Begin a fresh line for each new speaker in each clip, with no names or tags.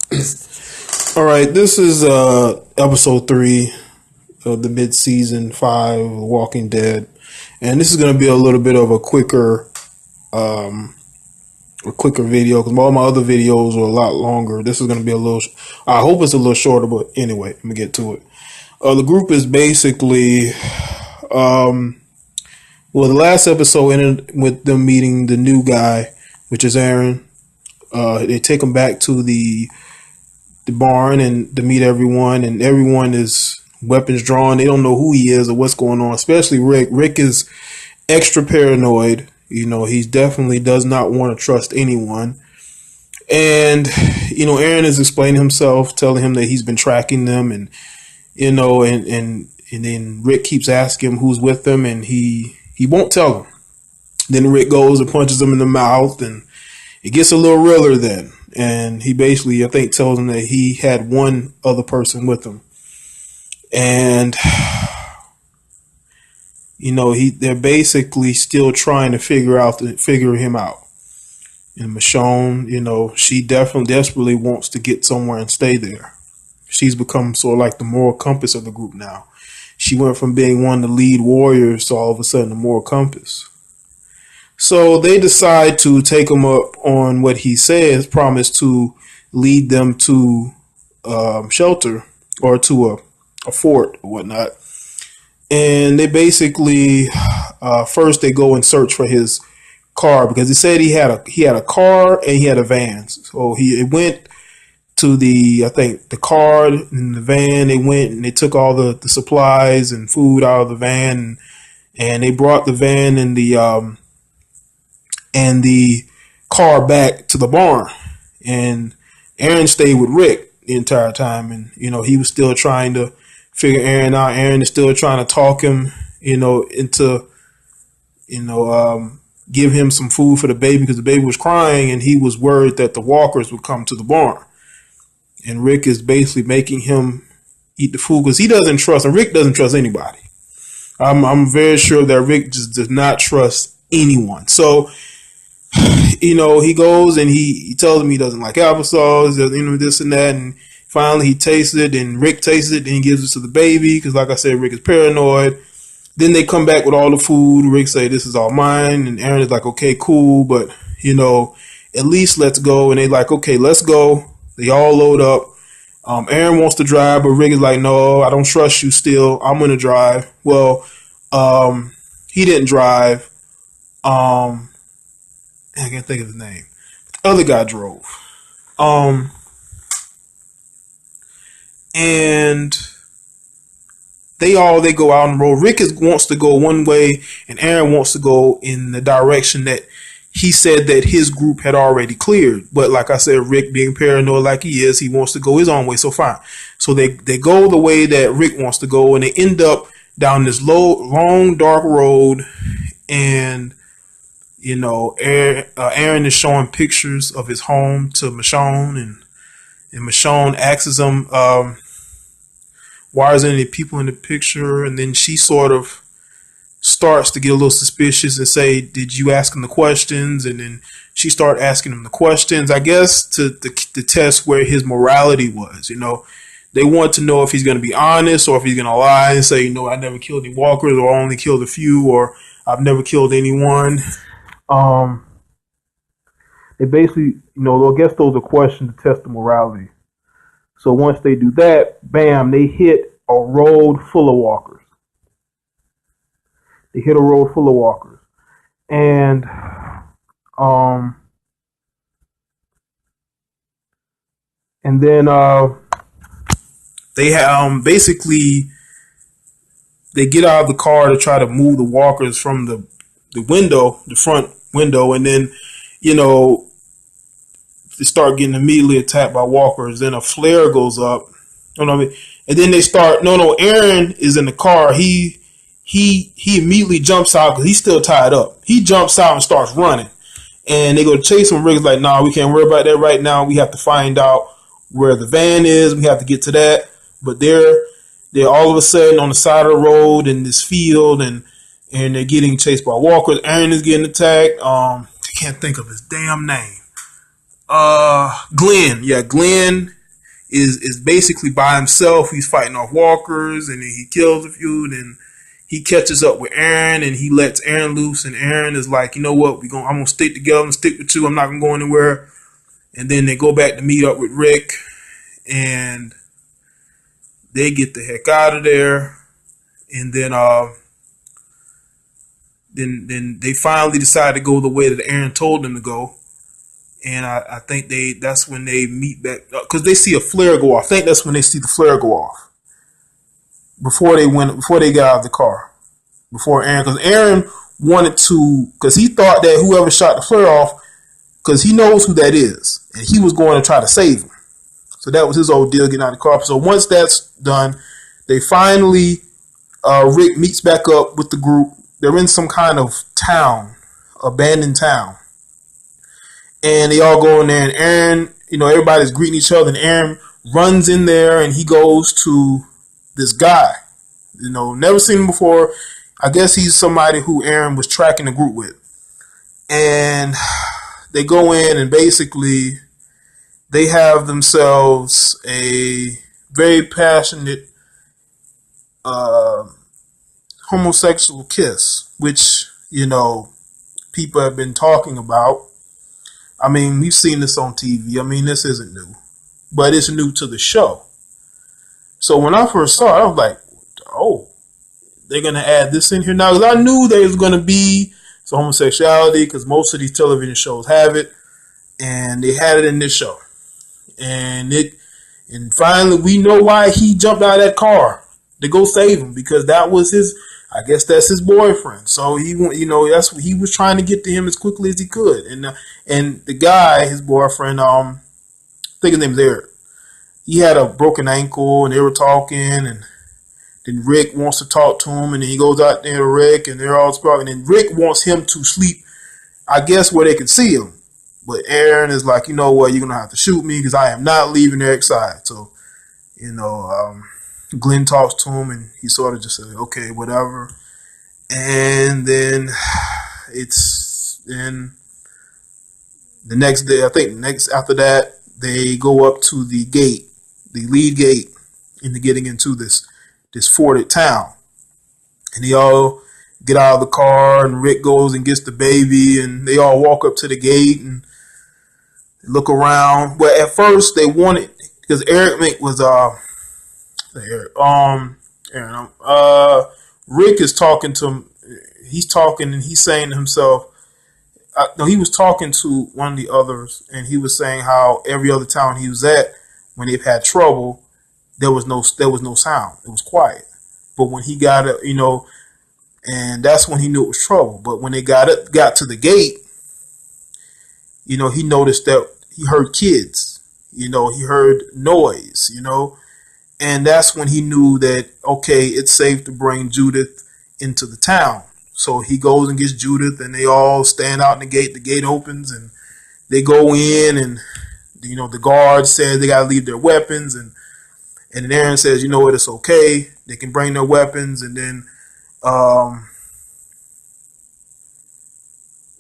All right, this is episode 3 of the mid-season 5 of Walking Dead, and this is going to be a little bit of a quicker video because all my other videos are a lot longer. This is going to be a little. I hope it's a little shorter, but anyway, let me get to it. The group is basically, the last episode ended with them meeting the new guy, which is Aaron. They take him back to the barn and to meet everyone, and everyone is weapons drawn. They don't know who he is or what's going on, especially Rick. Rick is extra paranoid. He definitely does not want to trust anyone. And, Aaron is explaining himself, telling him that he's been tracking them, and, and then Rick keeps asking him who's with them, and he won't tell him. Then Rick goes and punches him in the mouth, and it gets a little realer then. And he basically, I think, tells him that he had one other person with him. And, they're basically still trying to figure him out. And Michonne, she definitely desperately wants to get somewhere and stay there. She's become sort of like the moral compass of the group now. She went from being one of the lead warriors to all of a sudden the moral compass. So they decide to take him up on what he says, promised to lead them to shelter or to a fort or whatnot. And they basically first they go and search for his car because he said he had a car and he had a van. So he went to the car and the van. They went and they took all the supplies and food out of the van, and they brought the van and the car back to the barn. And Aaron stayed with Rick the entire time, and he was still trying to figure Aaron out. Aaron is still trying to talk him, into give him some food for the baby because the baby was crying, and he was worried that the walkers would come to the barn. And Rick is basically making him eat the food because he doesn't trust, and Rick doesn't trust anybody. I'm very sure that Rick just does not trust anyone. So, he goes and he tells him he doesn't like applesauce, this and that, and finally he tastes it, and Rick tastes it, and he gives it to the baby because, like I said, Rick is paranoid. Then they come back with all the food. Rick say, "This is all mine," and Aaron is like, "Okay, cool, but at least let's go." And they like, "Okay, let's go." They all load up. Aaron wants to drive, but Rick is like, "No, I don't trust you still. I'm going to drive." Well, he didn't drive. I can't think of his name. The other guy drove. And they go out on the road. Rick wants to go one way, and Aaron wants to go in the direction that he said that his group had already cleared. But like I said, Rick, being paranoid like he is, he wants to go his own way. So fine. So they go the way that Rick wants to go, and they end up down this long, dark road. And, Aaron is showing pictures of his home to Michonne, and Michonne asks him, why isn't any people in the picture? And then she sort of starts to get a little suspicious and say, "Did you ask him the questions?" And then she started asking him the questions, I guess, to test where his morality was. They want to know if he's going to be honest or if he's going to lie and say, "I never killed any walkers, or I only killed a few, or I've never killed anyone." They basically, I guess those are questions to test the morality. So once they do that, bam, they hit a road full of walkers. And then they have basically they get out of the car to try to move the walkers from the front window, and then they start getting immediately attacked by walkers. Then a flare goes up. And then they start. No. Aaron is in the car. He immediately jumps out because he's still tied up. He jumps out and starts running. And they go to chase him. Rick's like, "Nah, we can't worry about that right now. We have to find out where the van is. We have to get to that." But they're all of a sudden on the side of the road in this field, and they're getting chased by walkers. Aaron is getting attacked. I can't think of his damn name. Glenn. Yeah, Glenn is basically by himself. He's fighting off walkers, and then he kills a few. And then he catches up with Aaron, and he lets Aaron loose. And Aaron is like, you know what? I'm gonna stick together. I'm gonna stick with you. I'm not gonna go anywhere. And then they go back to meet up with Rick, and they get the heck out of there. And then they finally decide to go the way that Aaron told them to go. And I think that's when they meet back, because they see a flare go off. I think that's when they see the flare go off before they got out of the car. Before Aaron, because Aaron wanted to, because he thought that whoever shot the flare off, because he knows who that is, and he was going to try to save him. So that was his old deal, getting out of the car. So once that's done, they finally, Rick meets back up with the group. They're in some kind of town, abandoned town. And they all go in there, and Aaron, everybody's greeting each other, and Aaron runs in there, and he goes to this guy. Never seen him before. I guess he's somebody who Aaron was tracking the group with. And they go in, and basically they have themselves a very passionate homosexual kiss, which, people have been talking about. I mean, we've seen this on TV. I mean, this isn't new, but it's new to the show. So when I first saw it, I was like, oh, they're going to add this in here now. Because I knew there was going to be some homosexuality, because most of these television shows have it. And they had it in this show. And finally, we know why he jumped out of that car to go save him, because that was I guess that's his boyfriend. So that's what he was trying to get to him as quickly as he could. And the guy, his boyfriend, I think his name is Eric. He had a broken ankle, and they were talking, and then Rick wants to talk to him, and then he goes out there to Rick, and they're all talking. And then Rick wants him to sleep, I guess, where they can see him. But Aaron is like, you know what, you're gonna have to shoot me, because I am not leaving Eric's side. So, Glenn talks to him, and he sort of just said, okay, whatever. And then the next day, I think after that, they go up to the gate, the lead gate, into getting into this forted town. And they all get out of the car, and Rick goes and gets the baby, and they all walk up to the gate and look around. But at first they wanted, because Eric was Rick is talking to him. He's talking, and he's saying to himself, no, he was talking to one of the others, and he was saying how every other town he was at, when they've had trouble, there was no sound. It was quiet. But when he got it, and that's when he knew it was trouble. But when they got to the gate, he noticed that he heard kids. He heard noise. And that's when he knew that, okay, it's safe to bring Judith into the town. So he goes and gets Judith, and they all stand out in the gate. The gate opens, and they go in, and the guard says they got to leave their weapons, and then Aaron says, you know what, it's okay. They can bring their weapons, and then a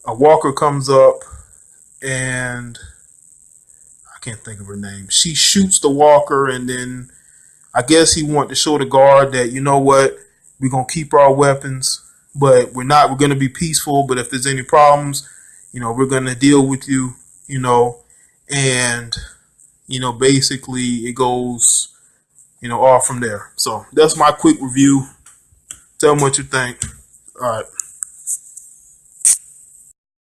walker comes up, and I can't think of her name. She shoots the walker, and then I guess he wanted to show the guard that, you know what, we're going to keep our weapons, but we're going to be peaceful. But if there's any problems, we're going to deal with you, and, basically it goes, off from there. So that's my quick review. Tell me what you think. All right.